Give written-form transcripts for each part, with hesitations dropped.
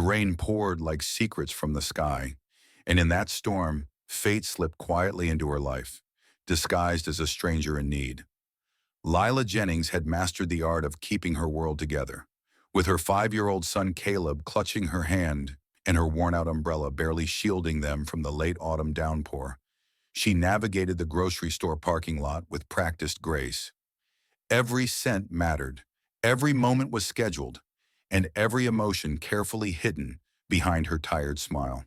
rain poured like secrets from the sky, and in that storm, fate slipped quietly into her life, disguised as a stranger in need. Lila Jennings had mastered the art of keeping her world together, with her 5-year-old son Caleb clutching her hand and her worn-out umbrella barely shielding them from the late autumn downpour. She navigated the grocery store parking lot with practiced grace. Every cent mattered, every moment was scheduled, and every emotion carefully hidden behind her tired smile.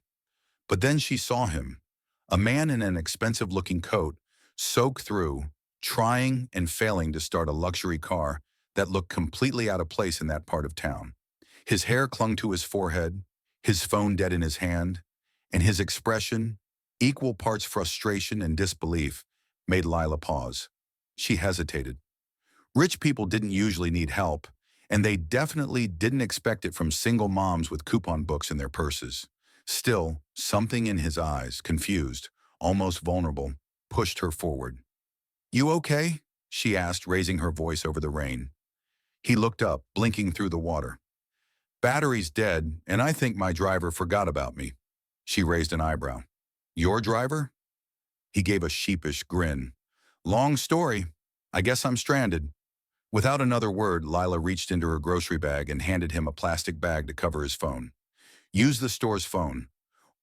But then she saw him, a man in an expensive-looking coat, soak through, trying and failing to start a luxury car that looked completely out of place in that part of town. His hair clung to his forehead, his phone dead in his hand, and his expression, equal parts frustration and disbelief, made Lila pause. She hesitated. Rich people didn't usually need help, and they definitely didn't expect it from single moms with coupon books in their purses. Still, something in his eyes, confused, almost vulnerable, pushed her forward. "You okay?" she asked, raising her voice over the rain. He looked up, blinking through the water. "Battery's dead, and I think my driver forgot about me." She raised an eyebrow. "Your driver?" He gave a sheepish grin. "Long story. I guess I'm stranded." Without another word, Lila reached into her grocery bag and handed him a plastic bag to cover his phone. "Use the store's phone.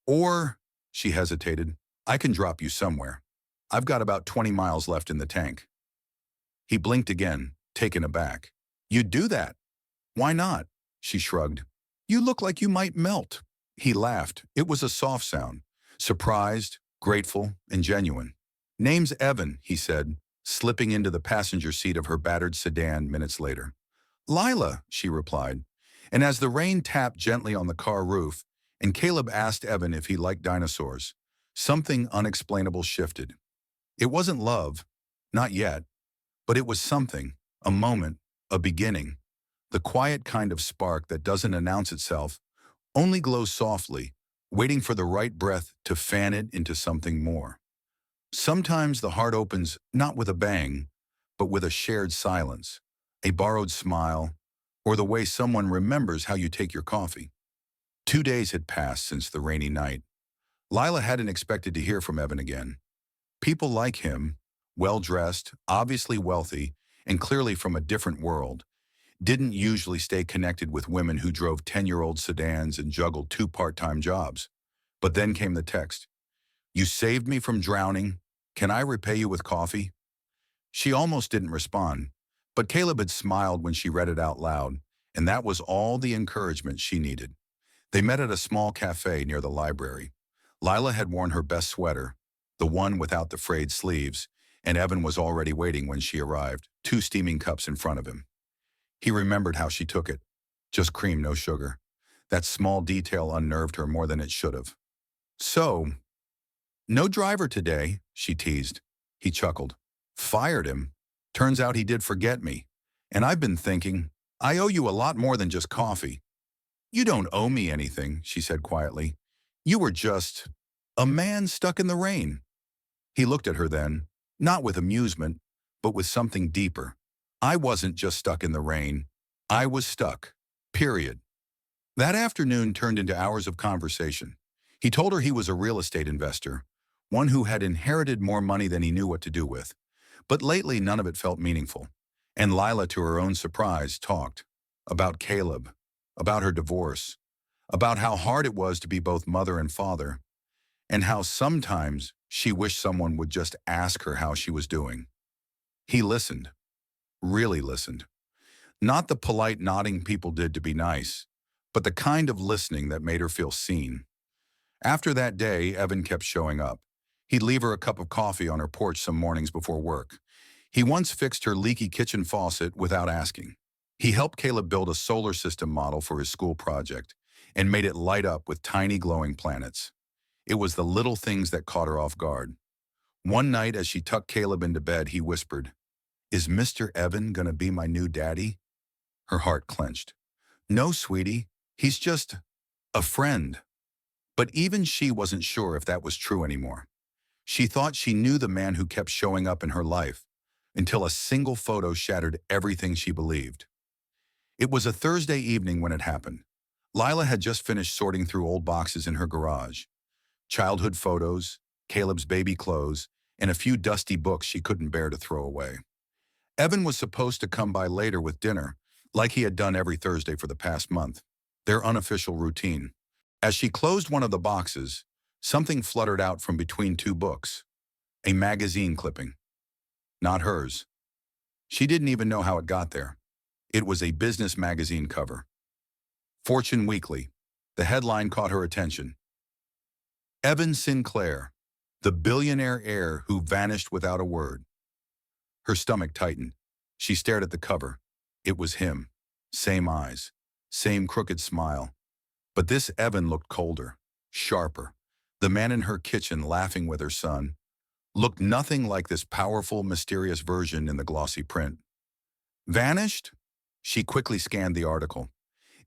Or," she hesitated, "I can drop you somewhere. I've got about 20 miles left in the tank." He blinked again, taken aback. "You'd do that?" "Why not?" She shrugged. "You look like you might melt." He laughed. It was a soft sound, surprised, grateful, and genuine. "Name's Evan," he said, slipping into the passenger seat of her battered sedan minutes later. "Lila," she replied, and as the rain tapped gently on the car roof, and Caleb asked Evan if he liked dinosaurs, something unexplainable shifted. It wasn't love, not yet, but it was something, a moment, a beginning, the quiet kind of spark that doesn't announce itself, only glows softly, waiting for the right breath to fan it into something more. Sometimes the heart opens not with a bang, but with a shared silence, a borrowed smile, or the way someone remembers how you take your coffee. 2 days had passed since the rainy night. Lila hadn't expected to hear from Evan again. People like him, well-dressed, obviously wealthy, and clearly from a different world, didn't usually stay connected with women who drove 10-year-old sedans and juggled 2 part-time jobs. But then came the text. "You saved me from drowning. Can I repay you with coffee?" She almost didn't respond, but Caleb had smiled when she read it out loud, and that was all the encouragement she needed. They met at a small cafe near the library. Lila had worn her best sweater, the one without the frayed sleeves, and Evan was already waiting when she arrived, 2 steaming cups in front of him. He remembered how she took it. Just cream, no sugar. That small detail unnerved her more than it should have. "So, no driver today," she teased. He chuckled. "Fired him. Turns out he did forget me. And I've been thinking, I owe you a lot more than just coffee." "You don't owe me anything," she said quietly. "You were just a man stuck in the rain." He looked at her then, not with amusement, but with something deeper. "I wasn't just stuck in the rain. I was stuck. Period." That afternoon turned into hours of conversation. He told her he was a real estate investor, one who had inherited more money than he knew what to do with. But lately none of it felt meaningful. And Lila, to her own surprise, talked about Caleb, about her divorce, about how hard it was to be both mother and father, and how sometimes she wished someone would just ask her how she was doing. He listened, really listened. Not the polite nodding people did to be nice, but the kind of listening that made her feel seen. After that day, Evan kept showing up. He'd leave her a cup of coffee on her porch some mornings before work. He once fixed her leaky kitchen faucet without asking. He helped Caleb build a solar system model for his school project and made it light up with tiny glowing planets. It was the little things that caught her off guard. One night, as she tucked Caleb into bed, he whispered, "Is Mr. Evan gonna be my new daddy?" Her heart clenched. "No, sweetie, he's just a friend." But even she wasn't sure if that was true anymore. She thought she knew the man who kept showing up in her life, until a single photo shattered everything she believed. It was a Thursday evening when it happened. Lila had just finished sorting through old boxes in her garage. Childhood photos, Caleb's baby clothes, and a few dusty books she couldn't bear to throw away. Evan was supposed to come by later with dinner, like he had done every Thursday for the past month, their unofficial routine. As she closed one of the boxes, something fluttered out from between two books. A magazine clipping. Not hers. She didn't even know how it got there. It was a business magazine cover. Fortune Weekly. The headline caught her attention. Evan Sinclair, the billionaire heir who vanished without a word. Her stomach tightened. She stared at the cover. It was him. Same eyes. Same crooked smile. But this Evan looked colder, sharper. The man in her kitchen laughing with her son looked nothing like this powerful, mysterious version in the glossy print. Vanished? She quickly scanned the article.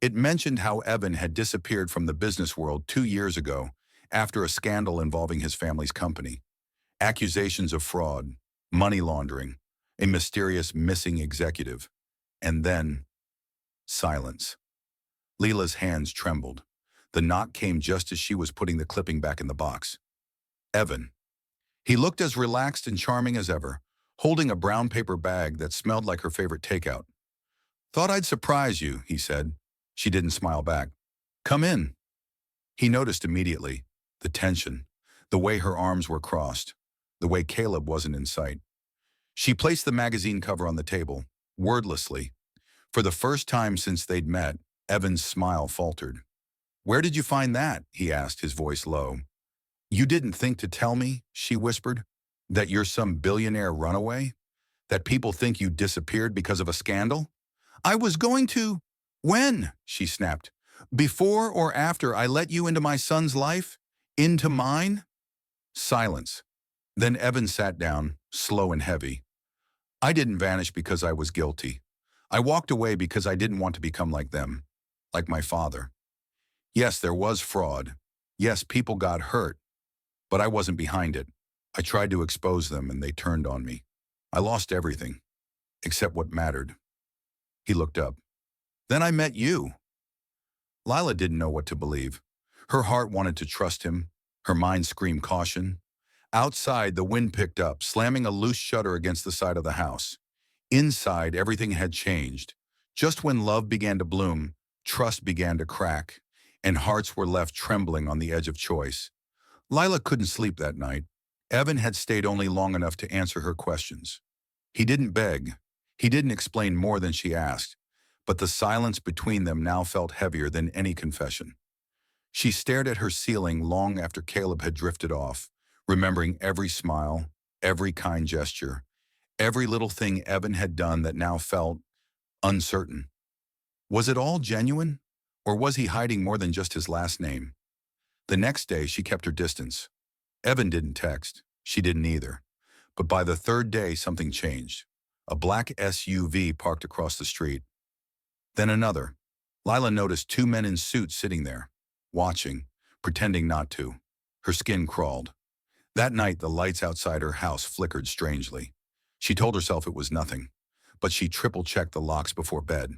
It mentioned how Evan had disappeared from the business world 2 years ago after a scandal involving his family's company. Accusations of fraud, money laundering, a mysterious missing executive, and then silence. Leela's hands trembled. The knock came just as she was putting the clipping back in the box. Evan. He looked as relaxed and charming as ever, holding a brown paper bag that smelled like her favorite takeout. Thought I'd surprise you, he said. She didn't smile back. Come in. He noticed immediately the tension, the way her arms were crossed, the way Caleb wasn't in sight. She placed the magazine cover on the table, wordlessly. For the first time since they'd met, Evan's smile faltered. Where did you find that? He asked, his voice low. You didn't think to tell me, she whispered, that you're some billionaire runaway? That people think you disappeared because of a scandal? I was going to. When? She snapped. Before or after I let you into my son's life? Into mine? Silence. Then Evan sat down, slow and heavy. I didn't vanish because I was guilty. I walked away because I didn't want to become like them, like my father. Yes, there was fraud. Yes, people got hurt. But I wasn't behind it. I tried to expose them and they turned on me. I lost everything, except what mattered. He looked up. Then I met you. Lila didn't know what to believe. Her heart wanted to trust him. Her mind screamed caution. Outside, the wind picked up, slamming a loose shutter against the side of the house. Inside, everything had changed. Just when love began to bloom, trust began to crack, and hearts were left trembling on the edge of choice. Lila couldn't sleep that night. Evan had stayed only long enough to answer her questions. He didn't beg. He didn't explain more than she asked, but the silence between them now felt heavier than any confession. She stared at her ceiling long after Caleb had drifted off, remembering every smile, every kind gesture, every little thing Evan had done that now felt uncertain. Was it all genuine, or was he hiding more than just his last name? The next day, she kept her distance. Evan didn't text. She didn't either. But by the third day, something changed. A black SUV parked across the street. Then another. Lila noticed 2 men in suits sitting there, watching, pretending not to. Her skin crawled. That night, the lights outside her house flickered strangely. She told herself it was nothing, but she triple-checked the locks before bed.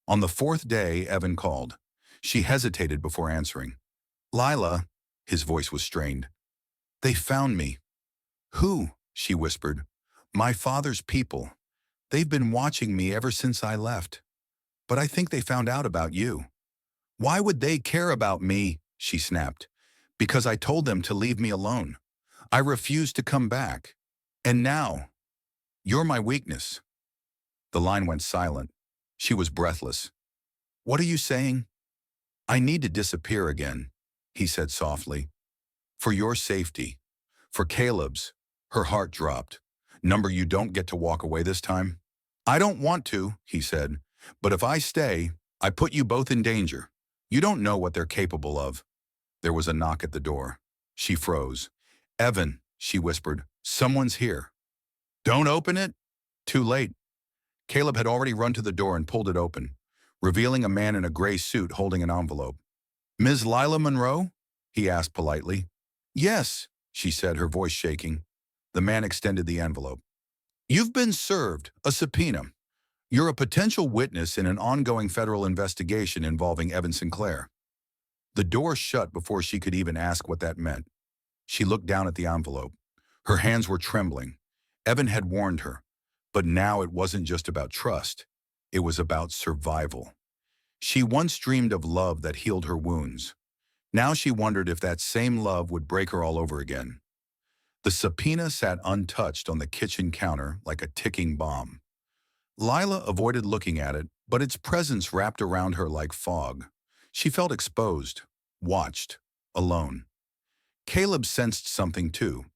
On the 4th day, Evan called. She hesitated before answering. Lila, his voice was strained. They found me. Who? She whispered. My father's people. They've been watching me ever since I left. But I think they found out about you. Why would they care about me? She snapped. Because I told them to leave me alone. I refused to come back. And now, you're my weakness. The line went silent. She was breathless. What are you saying? I need to disappear again, he said softly. For your safety. For Caleb's. Her heart dropped. Number, you don't get to walk away this time? I don't want to, he said. But if I stay, I put you both in danger. You don't know what they're capable of. There was a knock at the door. She froze. Evan, she whispered, someone's here. Don't open it. Too late. Caleb had already run to the door and pulled it open, revealing a man in a gray suit holding an envelope. Ms. Lila Monroe? He asked politely. Yes, she said, her voice shaking. The man extended the envelope. You've been served, a subpoena. You're a potential witness in an ongoing federal investigation involving Evan Sinclair. The door shut before she could even ask what that meant. She looked down at the envelope. Her hands were trembling. Evan had warned her, but now it wasn't just about trust. It was about survival. She once dreamed of love that healed her wounds. Now she wondered if that same love would break her all over again. The subpoena sat untouched on the kitchen counter like a ticking bomb. Lila avoided looking at it, but its presence wrapped around her like fog. She felt exposed, watched, alone. Caleb sensed something too.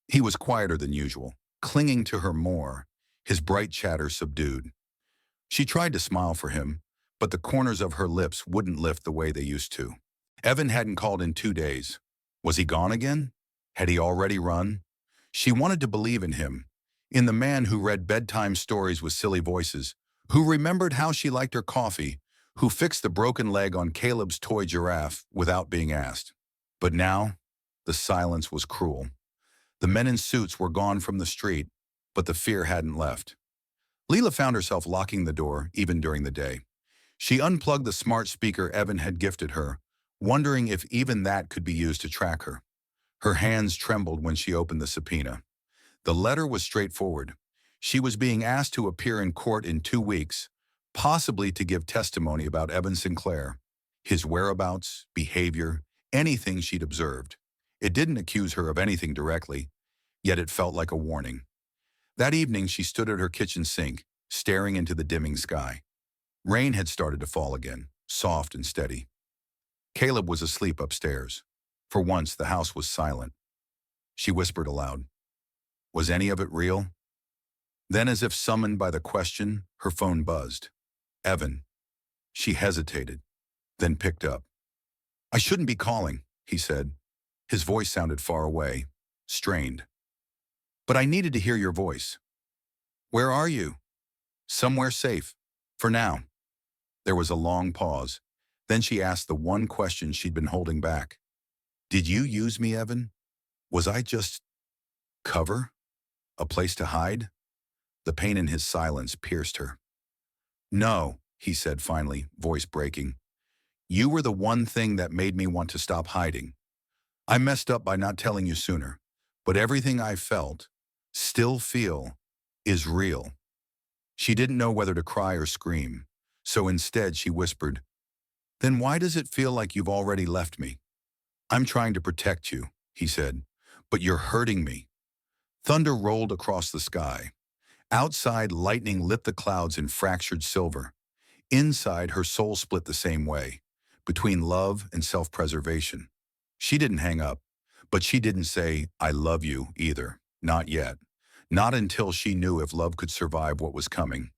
He was quieter than usual, clinging to her more, his bright chatter subdued. She tried to smile for him, but the corners of her lips wouldn't lift the way they used to. Evan hadn't called in 2 days. Was he gone again? Had he already run? She wanted to believe in him, in the man who read bedtime stories with silly voices, who remembered how she liked her coffee, who fixed the broken leg on Caleb's toy giraffe without being asked. But now, the silence was cruel. The men in suits were gone from the street, but the fear hadn't left. Leela found herself locking the door, even during the day. She unplugged the smart speaker Evan had gifted her, wondering if even that could be used to track her. Her hands trembled when she opened the subpoena. The letter was straightforward. She was being asked to appear in court in 2 weeks, possibly to give testimony about Evan Sinclair, his whereabouts, behavior, anything she'd observed. It didn't accuse her of anything directly, yet it felt like a warning. That evening, she stood at her kitchen sink, staring into the dimming sky. Rain had started to fall again, soft and steady. Caleb was asleep upstairs. For once, the house was silent. She whispered aloud, "Was any of it real?" Then, as if summoned by the question, her phone buzzed. Evan. She hesitated, then picked up. "I shouldn't be calling," he said. His voice sounded far away, strained. "But I needed to hear your voice." "Where are you?" "Somewhere safe. For now." There was a long pause. Then she asked the one question she'd been holding back. "Did you use me, Evan? Was I just cover? A place to hide?" The pain in his silence pierced her. "No," he said finally, voice breaking. "You were the one thing that made me want to stop hiding. I messed up by not telling you sooner, but everything I felt, still feel, is real." She didn't know whether to cry or scream, so instead she whispered, "Then why does it feel like you've already left me?" "I'm trying to protect you," he said, "but you're hurting me." Thunder rolled across the sky. Outside, lightning lit the clouds in fractured silver. Inside, her soul split the same way, between love and self-preservation. She didn't hang up, but she didn't say, "I love you," either. Not yet. Not until she knew if love could survive what was coming.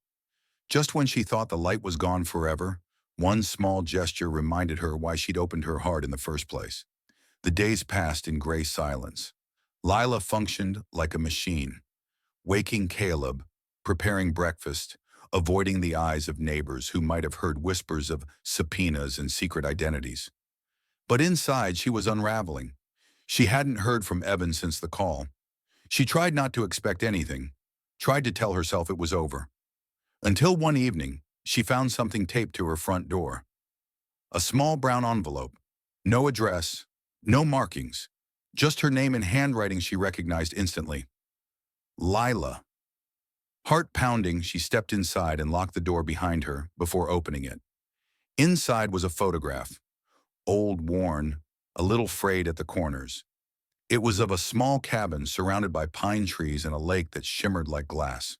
Just when she thought the light was gone forever, one small gesture reminded her why she'd opened her heart in the first place. The days passed in gray silence. Lila functioned like a machine, waking Caleb, preparing breakfast, avoiding the eyes of neighbors who might have heard whispers of subpoenas and secret identities. But inside, she was unraveling. She hadn't heard from Evan since the call. She tried not to expect anything, tried to tell herself it was over. Until one evening, she found something taped to her front door. A small brown envelope. No address, no markings, just her name in handwriting she recognized instantly. Lila. Heart pounding, she stepped inside and locked the door behind her before opening it. Inside was a photograph, old, worn, a little frayed at the corners. It was of a small cabin surrounded by pine trees and a lake that shimmered like glass.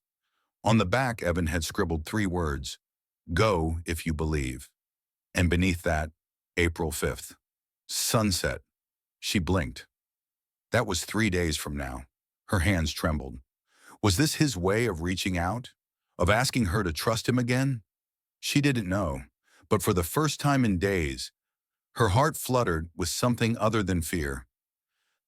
On the back, Evan had scribbled 3 words, "Go if you believe." And beneath that, April 5th. Sunset. She blinked. That was 3 days from now. Her hands trembled. Was this his way of reaching out? Of asking her to trust him again? She didn't know, but for the first time in days, her heart fluttered with something other than fear.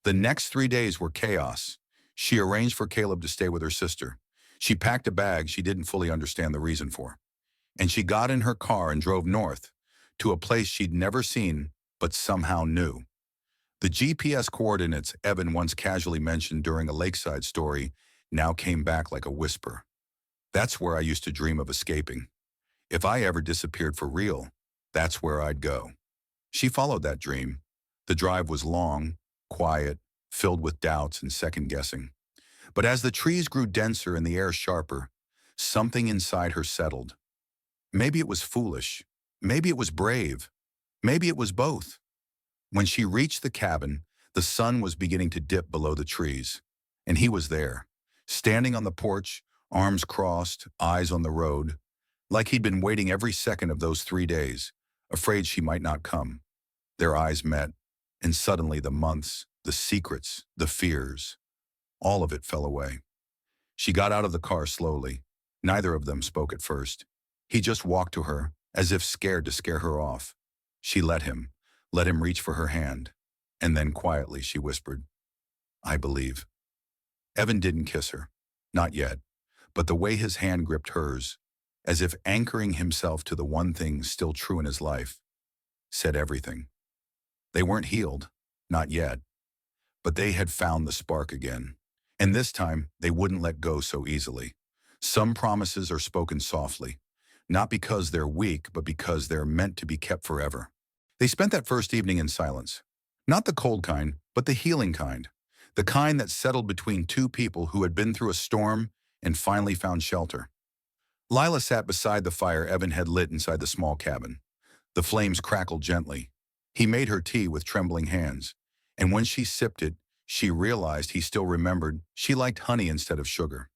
The next 3 days were chaos. She arranged for Caleb to stay with her sister. She packed a bag she didn't fully understand the reason for. And she got in her car and drove north, to a place she'd never seen, but somehow knew. The GPS coordinates Evan once casually mentioned during a lakeside story now came back like a whisper. That's where I used to dream of escaping. If I ever disappeared for real, that's where I'd go. She followed that dream. The drive was long, quiet, filled with doubts and second-guessing. But as the trees grew denser and the air sharper, something inside her settled. Maybe it was foolish. Maybe it was brave. Maybe it was both. When she reached the cabin, the sun was beginning to dip below the trees. And he was there, standing on the porch, arms crossed, eyes on the road, like he'd been waiting every second of those 3 days, afraid she might not come. Their eyes met, and suddenly the months, the secrets, the fears, all of it fell away. She got out of the car slowly. Neither of them spoke at first. He just walked to her, as if scared to scare her off. She let him reach for her hand. And then quietly she whispered, "I believe." Evan didn't kiss her. Not yet. But the way his hand gripped hers, as if anchoring himself to the one thing still true in his life, said everything. They weren't healed. Not yet. But they had found the spark again. And this time, they wouldn't let go so easily. Some promises are spoken softly, not because they're weak, but because they're meant to be kept forever. They spent that first evening in silence. Not the cold kind, but the healing kind. The kind that settled between two people who had been through a storm and finally found shelter. Lila sat beside the fire Evan had lit inside the small cabin. The flames crackled gently. He made her tea with trembling hands, and when she sipped it, she realized he still remembered she liked honey instead of sugar.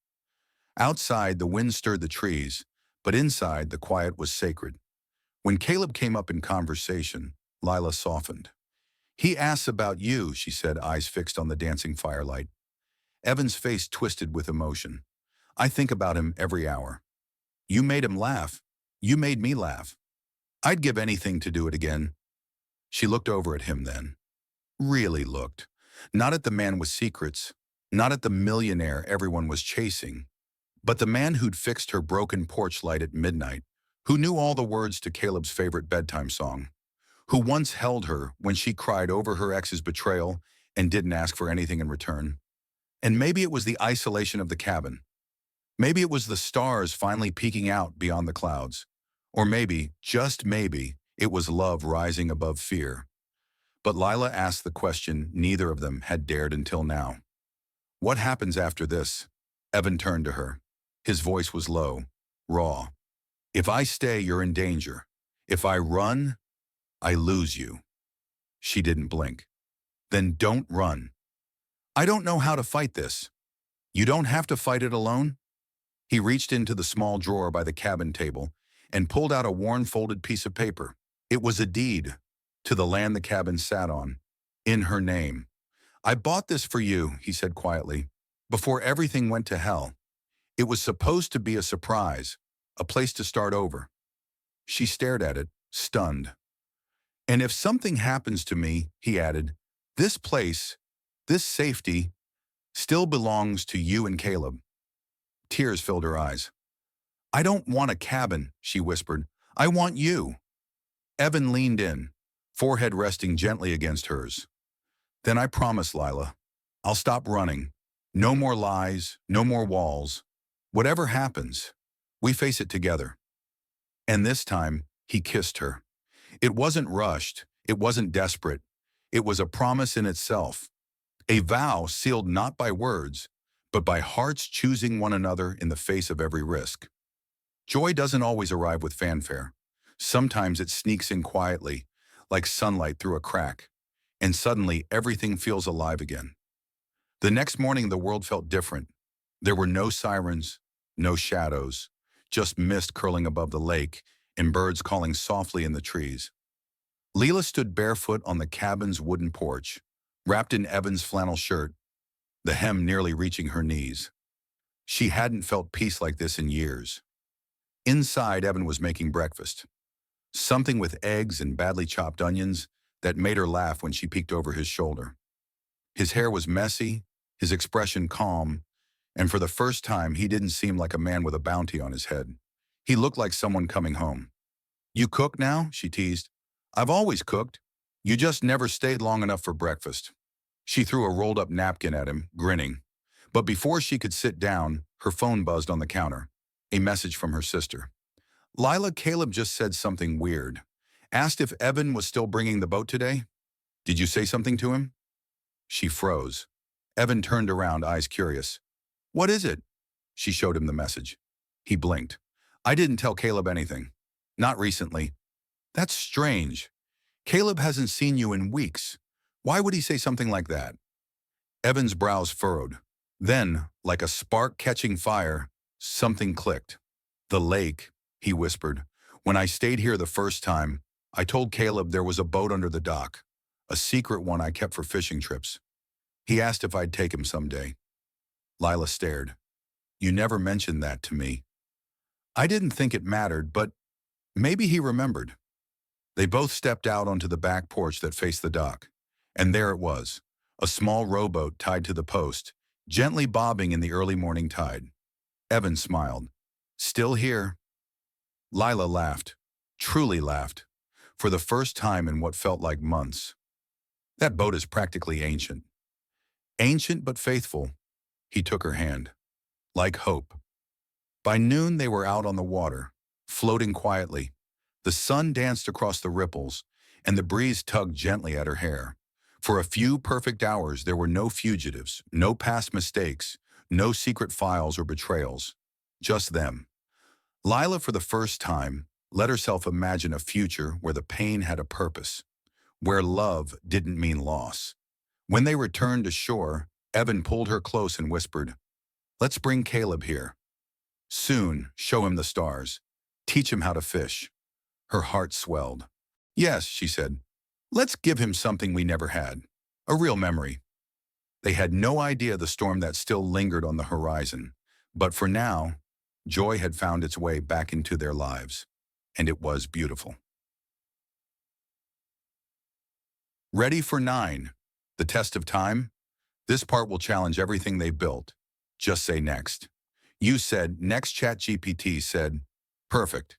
Outside, the wind stirred the trees, but inside, the quiet was sacred. When Caleb came up in conversation, Lila softened. "He asks about you," she said, eyes fixed on the dancing firelight. Evan's face twisted with emotion. "I think about him every hour. You made him laugh. You made me laugh. I'd give anything to do it again." She looked over at him then. Really looked. Not at the man with secrets, not at the millionaire everyone was chasing, but the man who'd fixed her broken porch light at midnight, who knew all the words to Caleb's favorite bedtime song, who once held her when she cried over her ex's betrayal and didn't ask for anything in return. And maybe it was the isolation of the cabin. Maybe it was the stars finally peeking out beyond the clouds. Or maybe, just maybe, it was love rising above fear. But Lila asked the question neither of them had dared until now. "What happens after this?" Evan turned to her. His voice was low, raw. "If I stay, you're in danger. If I run, I lose you." She didn't blink. "Then don't run." "I don't know how to fight this." "You don't have to fight it alone." He reached into the small drawer by the cabin table and pulled out a worn folded piece of paper. It was a deed to the land the cabin sat on, in her name. "I bought this for you," he said quietly, "before everything went to hell. It was supposed to be a surprise, a place to start over." She stared at it, stunned. "And if something happens to me," he added, "this place, this safety, still belongs to you and Caleb." Tears filled her eyes. "I don't want a cabin," she whispered. "I want you." Evan leaned in, forehead resting gently against hers. "Then I promise, Lila, I'll stop running. No more lies, no more walls. Whatever happens, we face it together." And this time, he kissed her. It wasn't rushed, it wasn't desperate. It was a promise in itself. A vow sealed not by words, but by hearts choosing one another in the face of every risk. Joy doesn't always arrive with fanfare. Sometimes it sneaks in quietly, like sunlight through a crack, and suddenly everything feels alive again. The next morning, the world felt different. There were no sirens, no shadows, just mist curling above the lake and birds calling softly in the trees. Leela stood barefoot on the cabin's wooden porch, wrapped in Evan's flannel shirt, the hem nearly reaching her knees. She hadn't felt peace like this in years. Inside, Evan was making breakfast. Something with eggs and badly chopped onions that made her laugh when she peeked over his shoulder. His hair was messy, his expression calm, and for the first time he didn't seem like a man with a bounty on his head. He looked like someone coming home. "You cook now?" she teased. "I've always cooked. You just never stayed long enough for breakfast." She threw a rolled-up napkin at him, grinning. But before she could sit down, her phone buzzed on the counter. A message from her sister. Lila, Caleb just said something weird. Asked if Evan was still bringing the boat today. Did you say something to him? She froze. Evan turned around, eyes curious. What is it? She showed him the message. He blinked. I didn't tell Caleb anything. Not recently. That's strange. Caleb hasn't seen you in weeks. Why would he say something like that? Evan's brows furrowed. Then, like a spark catching fire, something clicked. The lake, he whispered. When I stayed here the first time, I told Caleb there was a boat under the dock, a secret one I kept for fishing trips. He asked if I'd take him someday. Lila stared. You never mentioned that to me. I didn't think it mattered, but maybe he remembered. They both stepped out onto the back porch that faced the dock. And there it was, a small rowboat tied to the post, gently bobbing in the early morning tide. Evan smiled. Still here. Lila laughed, truly laughed, for the first time in what felt like months. That boat is practically ancient. Ancient but faithful. He took her hand. Like hope. By noon they were out on the water, floating quietly. The sun danced across the ripples, and the breeze tugged gently at her hair. For a few perfect hours there were no fugitives, no past mistakes, no secret files or betrayals. Just them. Lila, for the first time, let herself imagine a future where the pain had a purpose, where love didn't mean loss. When they returned to shore, Evan pulled her close and whispered, Let's bring Caleb here. Soon, show him the stars. Teach him how to fish. Her heart swelled. Yes, she said. Let's give him something we never had. A real memory. They had no idea the storm that still lingered on the horizon. But for now, joy had found its way back into their lives. And it was beautiful. Ready for 9. The test of time? This part will challenge everything they built. Just say next. You said next. ChatGPT said, perfect.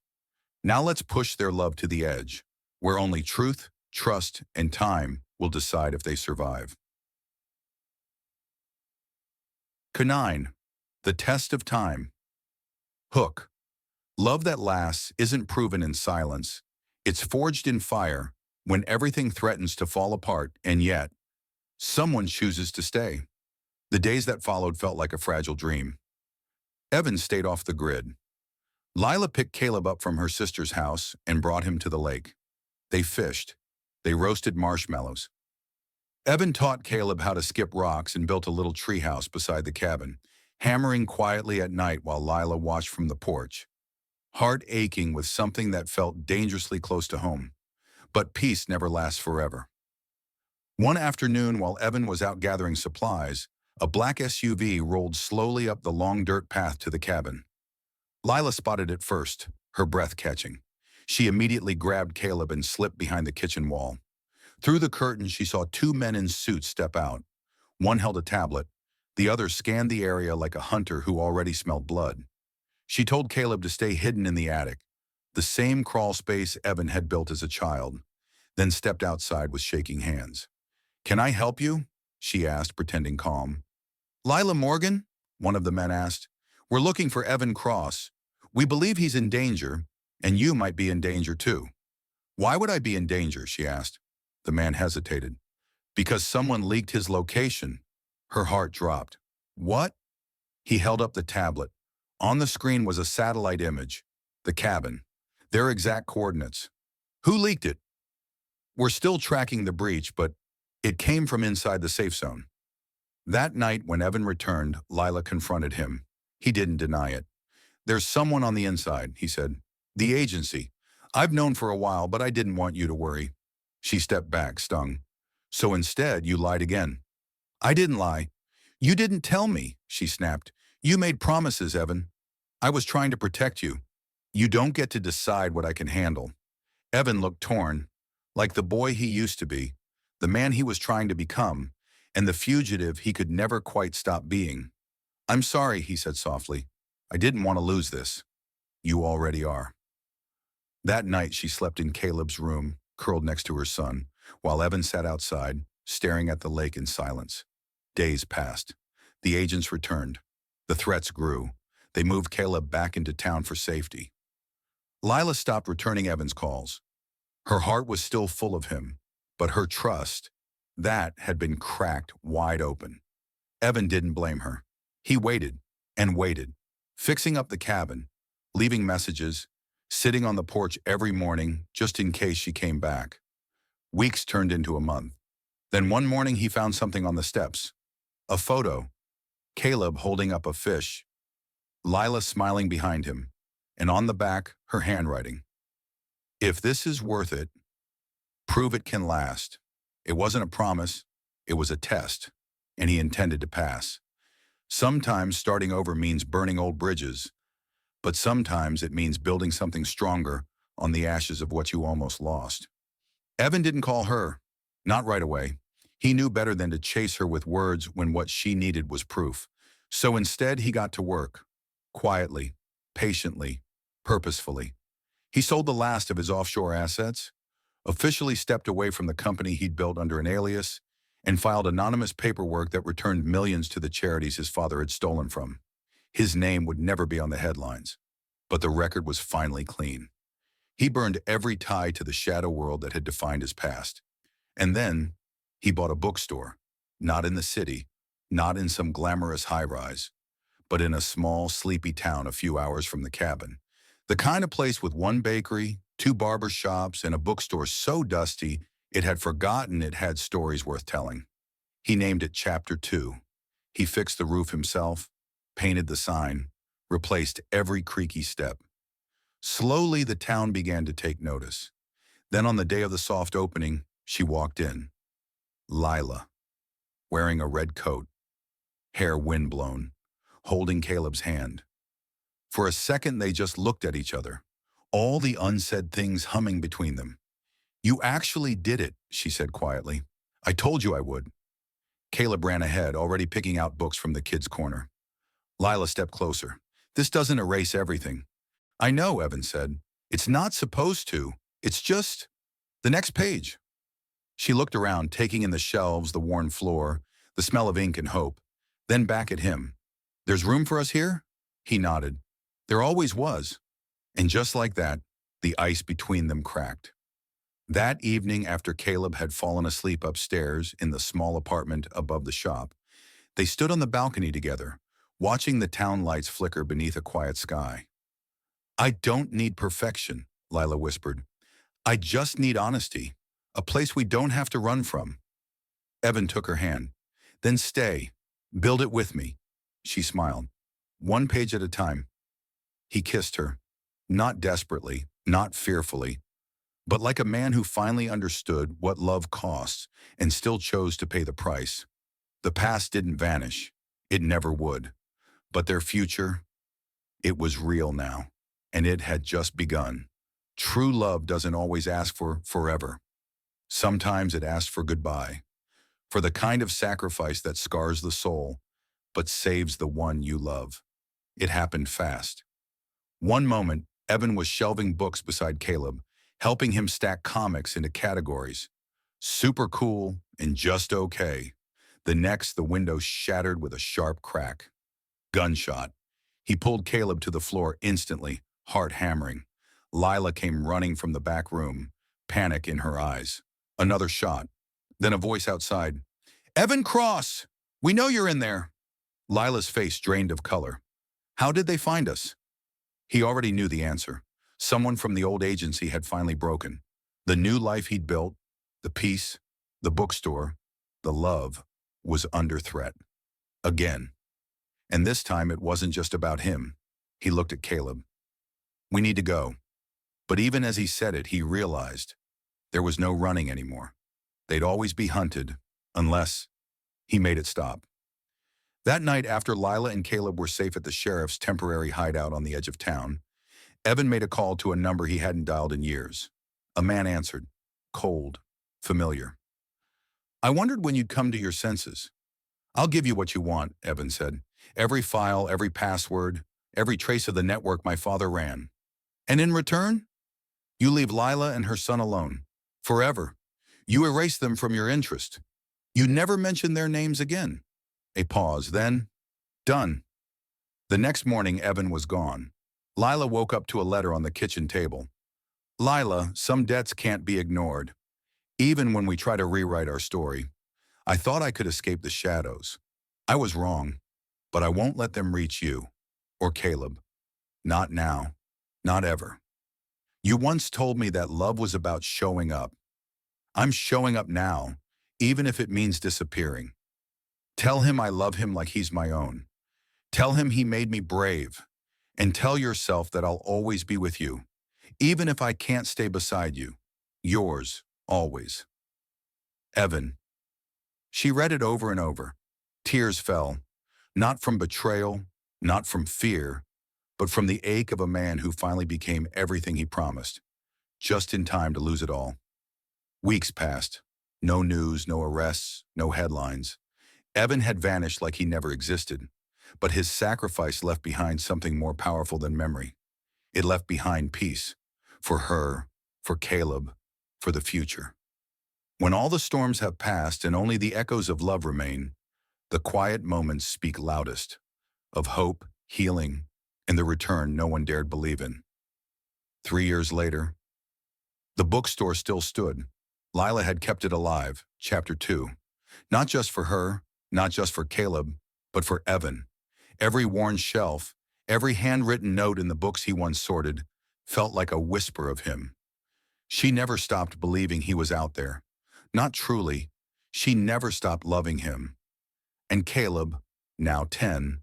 Now let's push their love to the edge, where only truth, trust, and time will decide if they survive. K9. The test of time. Hook. Love that lasts isn't proven in silence. It's forged in fire when everything threatens to fall apart, and yet, someone chooses to stay. The days that followed felt like a fragile dream. Evan stayed off the grid. Lila picked Caleb up from her sister's house and brought him to the lake. They fished. They roasted marshmallows. Evan taught Caleb how to skip rocks and built a little treehouse beside the cabin, hammering quietly at night while Lila watched from the porch. Heart aching with something that felt dangerously close to home. But peace never lasts forever. One afternoon, while Evan was out gathering supplies, a black SUV rolled slowly up the long dirt path to the cabin. Lila spotted it first, her breath catching. She immediately grabbed Caleb and slipped behind the kitchen wall. Through the curtain, she saw 2 men in suits step out. One held a tablet. The other scanned the area like a hunter who already smelled blood. She told Caleb to stay hidden in the attic, the same crawl space Evan had built as a child, then stepped outside with shaking hands. Can I help you? She asked, pretending calm. Lila Morgan? One of the men asked. We're looking for Evan Cross. We believe he's in danger, and you might be in danger too. Why would I be in danger? She asked. The man hesitated. Because someone leaked his location. Her heart dropped. What? He held up the tablet. On the screen was a satellite image. The cabin. Their exact coordinates. Who leaked it? We're still tracking the breach, but it came from inside the safe zone. That night, when Evan returned, Lila confronted him. He didn't deny it. There's someone on the inside, he said. The agency. I've known for a while, but I didn't want you to worry. She stepped back, stung. So instead, you lied again. I didn't lie. You didn't tell me, she snapped. You made promises, Evan. I was trying to protect you. You don't get to decide what I can handle. Evan looked torn, like the boy he used to be, the man he was trying to become, and the fugitive he could never quite stop being. I'm sorry, he said softly. I didn't want to lose this. You already are. That night she slept in Caleb's room, curled next to her son, while Evan sat outside, staring at the lake in silence. Days passed. The agents returned. The threats grew. They moved Caleb back into town for safety. Lila stopped returning Evan's calls. Her heart was still full of him, but her trust, that had been cracked wide open. Evan didn't blame her. He waited and waited, fixing up the cabin, leaving messages, sitting on the porch every morning just in case she came back. Weeks turned into a month. Then one morning he found something on the steps. A photo. Caleb holding up a fish. Lila smiling behind him. And on the back, her handwriting. If this is worth it, prove it can last. It wasn't a promise. It was a test. And he intended to pass. Sometimes starting over means burning old bridges, but sometimes it means building something stronger on the ashes of what you almost lost. Evan didn't call her, not right away. He knew better than to chase her with words when what she needed was proof. So instead, he got to work, quietly, patiently, purposefully. He sold the last of his offshore assets, officially stepped away from the company he'd built under an alias, and filed anonymous paperwork that returned millions to the charities his father had stolen from. His name would never be on the headlines, but the record was finally clean. He burned every tie to the shadow world that had defined his past. And then, he bought a bookstore, not in the city, not in some glamorous high-rise, but in a small, sleepy town a few hours from the cabin. The kind of place with one bakery, two barber shops, and a bookstore so dusty it had forgotten it had stories worth telling. He named it Chapter 2. He fixed the roof himself, painted the sign, replaced every creaky step. Slowly, the town began to take notice. Then on the day of the soft opening, she walked in. Lila, wearing a red coat, hair windblown, holding Caleb's hand. For a second, they just looked at each other, all the unsaid things humming between them. "You actually did it," she said quietly. "I told you I would." Caleb ran ahead, already picking out books from the kids' corner. Lila stepped closer. "This doesn't erase everything." "I know," Evan said. "It's not supposed to. It's just the next page." She looked around, taking in the shelves, the worn floor, the smell of ink and hope, then back at him. "There's room for us here?" He nodded. "There always was." And just like that, the ice between them cracked. That evening, after Caleb had fallen asleep upstairs in the small apartment above the shop, they stood on the balcony together, watching the town lights flicker beneath a quiet sky. "I don't need perfection," Lila whispered. "I just need honesty, a place we don't have to run from." Evan took her hand. "Then stay. Build it with me." She smiled. "One page at a time." He kissed her, not desperately, not fearfully, but like a man who finally understood what love costs and still chose to pay the price. The past didn't vanish. It never would. But their future, it was real now, and it had just begun. True love doesn't always ask for forever. Sometimes it asks for goodbye, for the kind of sacrifice that scars the soul, but saves the one you love. It happened fast. One moment, Evan was shelving books beside Caleb, helping him stack comics into categories. Super cool and just okay. The next, the window shattered with a sharp crack. Gunshot. He pulled Caleb to the floor instantly, heart hammering. Lila came running from the back room, panic in her eyes. Another shot. Then a voice outside. "Evan Cross! We know you're in there!" Lila's face drained of color. "How did they find us?" He already knew the answer. Someone from the old agency had finally broken. The new life he'd built, the peace, the bookstore, the love, was under threat. Again. And this time it wasn't just about him. He looked at Caleb. "We need to go." But even as he said it, he realized there was no running anymore. They'd always be hunted, unless he made it stop. That night, after Lila and Caleb were safe at the sheriff's temporary hideout on the edge of town, Evan made a call to a number he hadn't dialed in years. A man answered, cold, familiar. "I wondered when you'd come to your senses." "I'll give you what you want," Evan said. "Every file, every password, every trace of the network my father ran. And in return, you leave Lila and her son alone. Forever. You erase them from your interest. You never mention their names again." A pause, then, "Done." The next morning, Evan was gone. Lila woke up to a letter on the kitchen table. Lila, some debts can't be ignored. Even when we try to rewrite our story, I thought I could escape the shadows. I was wrong, but I won't let them reach you. Or Caleb. Not now. Not ever. You once told me that love was about showing up. I'm showing up now, even if it means disappearing. Tell him I love him like he's my own. Tell him he made me brave. And tell yourself that I'll always be with you, even if I can't stay beside you. Yours, always. Evan. She read it over and over. Tears fell, not from betrayal, not from fear, but from the ache of a man who finally became everything he promised, just in time to lose it all. Weeks passed. No news, no arrests, no headlines. Evan had vanished like he never existed, but his sacrifice left behind something more powerful than memory. It left behind peace. For her, for Caleb, for the future. When all the storms have passed and only the echoes of love remain, the quiet moments speak loudest, of hope, healing, and the return no one dared believe in. 3 years later, the bookstore still stood. Lila had kept it alive, chapter 2. Not just for her, not just for Caleb, but for Evan. Every worn shelf, every handwritten note in the books he once sorted, felt like a whisper of him. She never stopped believing he was out there. Not truly. She never stopped loving him. And Caleb, now 10,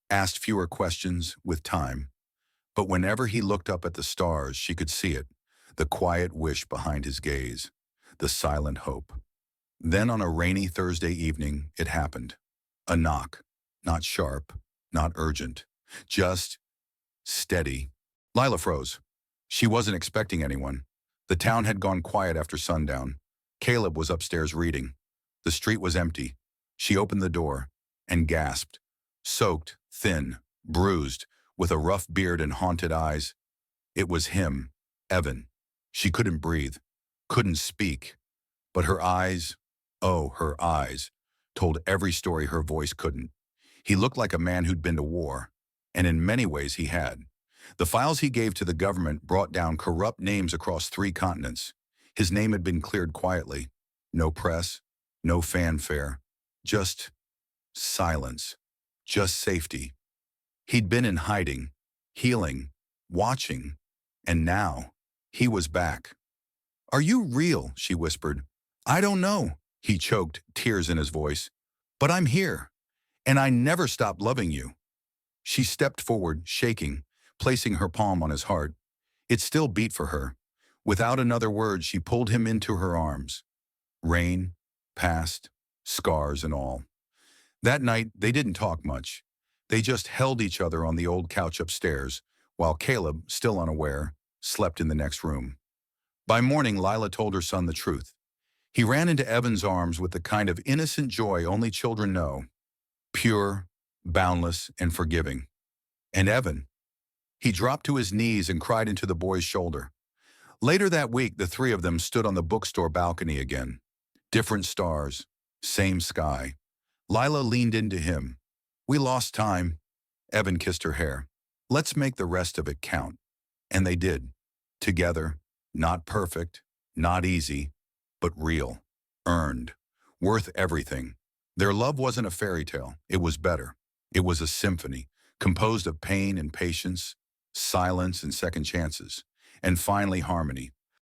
asked fewer questions with time. But whenever he looked up at the stars, she could see it, the quiet wish behind his gaze, the silent hope. Then on a rainy Thursday evening, it happened. A knock, not sharp, not urgent, just steady. Lila froze. She wasn't expecting anyone. The town had gone quiet after sundown. Caleb was upstairs reading. The street was empty. She opened the door and gasped. Soaked, thin, bruised, with a rough beard and haunted eyes. It was him, Evan. She couldn't breathe, couldn't speak. But her eyes, oh, her eyes, told every story her voice couldn't. He looked like a man who'd been to war, and in many ways he had. The files he gave to the government brought down corrupt names across 3 continents. His name had been cleared quietly. No press, no fanfare, just silence, just safety. He'd been in hiding, healing, watching, and now he was back. "Are you real?" she whispered. "I don't know," he choked, tears in his voice. "But I'm here, and I never stopped loving you." She stepped forward, shaking, placing her palm on his heart. It still beat for her. Without another word, she pulled him into her arms. Rain, past, scars and all. That night, they didn't talk much. They just held each other on the old couch upstairs, while Caleb, still unaware, slept in the next room. By morning, Lila told her son the truth. He ran into Evan's arms with the kind of innocent joy only children know. Pure, boundless, and forgiving. And Evan, he dropped to his knees and cried into the boy's shoulder. Later that week, the 3 of them stood on the bookstore balcony again. Different stars, same sky. Lila leaned into him. "We lost time." Evan kissed her hair. "Let's make the rest of it count." And they did. Together, not perfect, not easy, but real, earned, worth everything. Their love wasn't a fairy tale. It was better. It was a symphony, composed of pain and patience, silence and second chances, and finally harmony.